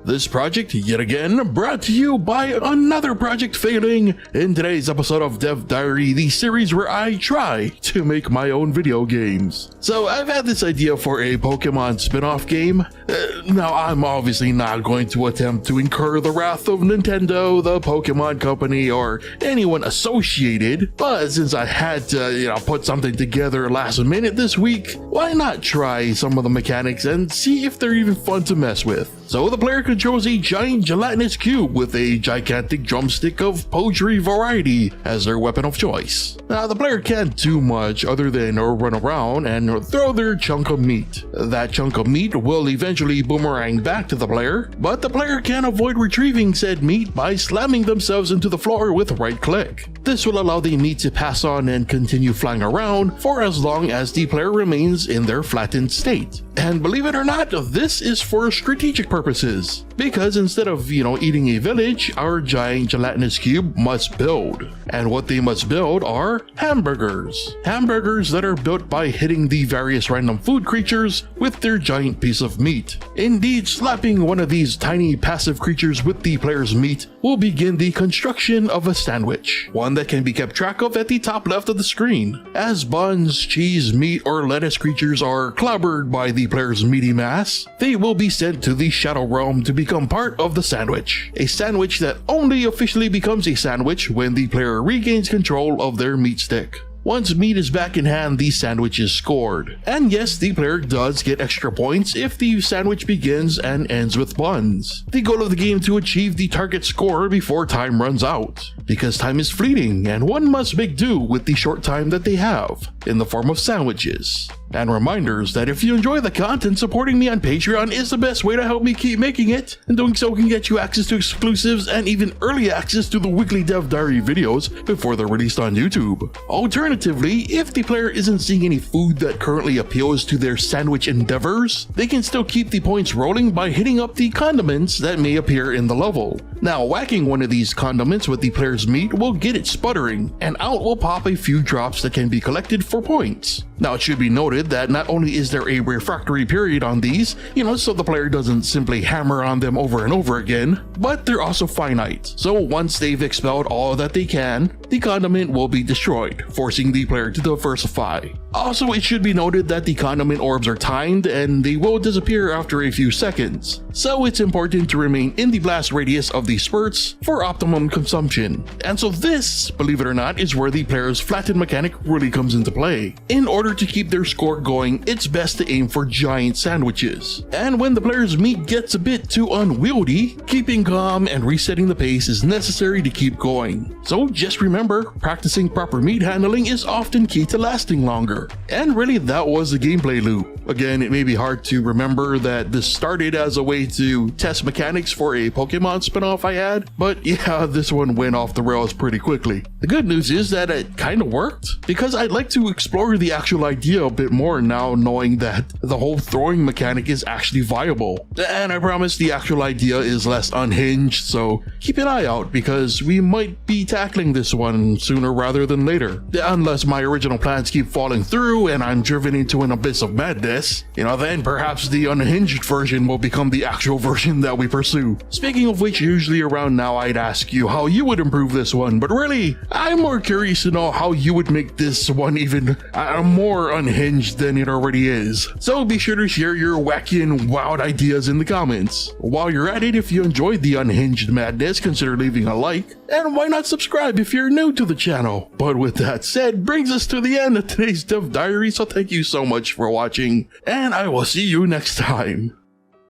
This project, yet again, brought to you by another project failing. In today's episode of Dev Diary, the series where I try to make my own video games. So I've had this idea for a Pokemon spin-off game. Now I'm obviously not going to attempt to incur the wrath of Nintendo, the Pokemon Company, or anyone associated, but since I had to, put something together last minute this week, why not try some of the mechanics and see if they're even fun to mess with. So the player controls a giant gelatinous cube with a gigantic drumstick of poetry variety as their weapon of choice. Now the player can't do much other than run around and throw their chunk of meat. That chunk of meat will eventually boomerang back to the player, but the player can avoid retrieving said meat by slamming themselves into the floor with right click. This will allow the meat to pass on and continue flying around for as long as the player remains in their flattened state. And believe it or not, this is for strategic purposes, because instead of, eating a village, our giant gelatinous cube must build. And what they must build are hamburgers. Hamburgers that are built by hitting the various random food creatures with their giant piece of meat. Indeed, slapping one of these tiny passive creatures with the player's meat will begin the construction of a sandwich, one that can be kept track of at the top left of the screen. As buns, cheese, meat, or lettuce creatures are clobbered by the player's meaty mass, they will be sent to the Shadow Realm to become part of the sandwich. A sandwich that only officially becomes a sandwich when the player regains control of their meat stick. Once meat is back in hand, the sandwich is scored. And yes, the player does get extra points if the sandwich begins and ends with buns. The goal of the game to achieve the target score before time runs out, because time is fleeting and one must make do with the short time that they have, in the form of sandwiches. And reminders that if you enjoy the content, supporting me on Patreon is the best way to help me keep making it, and doing so can get you access to exclusives and even early access to the weekly Dev Diary videos before they're released on YouTube. Alternatively, if the player isn't seeing any food that currently appeals to their sandwich endeavors, they can still keep the points rolling by hitting up the condiments that may appear in the level. Now, whacking one of these condiments with the player's meat will get it sputtering, and out will pop a few drops that can be collected for points. Now, it should be noted that not only is there a refractory period on these, so the player doesn't simply hammer on them over and over again, but they're also finite. So once they've expelled all that they can, the condiment will be destroyed, forcing the player to diversify. Also, it should be noted that the condiment orbs are timed and they will disappear after a few seconds, so it's important to remain in the blast radius of the spurts for optimum consumption. And so this, believe it or not, is where the player's flatten mechanic really comes into play. In order to keep their score going, it's best to aim for giant sandwiches. And when the player's meat gets a bit too unwieldy, keeping calm and resetting the pace is necessary to keep going. So just remember, practicing proper meat handling is often key to lasting longer. And really, that was the gameplay loop. Again, it may be hard to remember that this started as a way to test mechanics for a Pokemon spin-off I had, but yeah, this one went off the rails pretty quickly. The good news is that it kind of worked, because I'd like to explore the actual idea a bit more now, knowing that the whole throwing mechanic is actually viable. And I promise the actual idea is less unhinged, so keep an eye out, because we might be tackling this one sooner rather than later. Unless my original plans keep falling through and I'm driven into an abyss of madness, then perhaps the unhinged version will become the actual version that we pursue. Speaking of which, usually around now I'd ask you how you would improve this one, but really, I'm more curious to know how you would make this one even more unhinged than it already is. So be sure to share your wacky and wild ideas in the comments. While you're at it, if you enjoyed the unhinged madness, consider leaving a like, and why not subscribe if you're new to the channel. But with that said, brings us to the end of today's Dev Diary, so thank you so much for watching, and I will see you next time.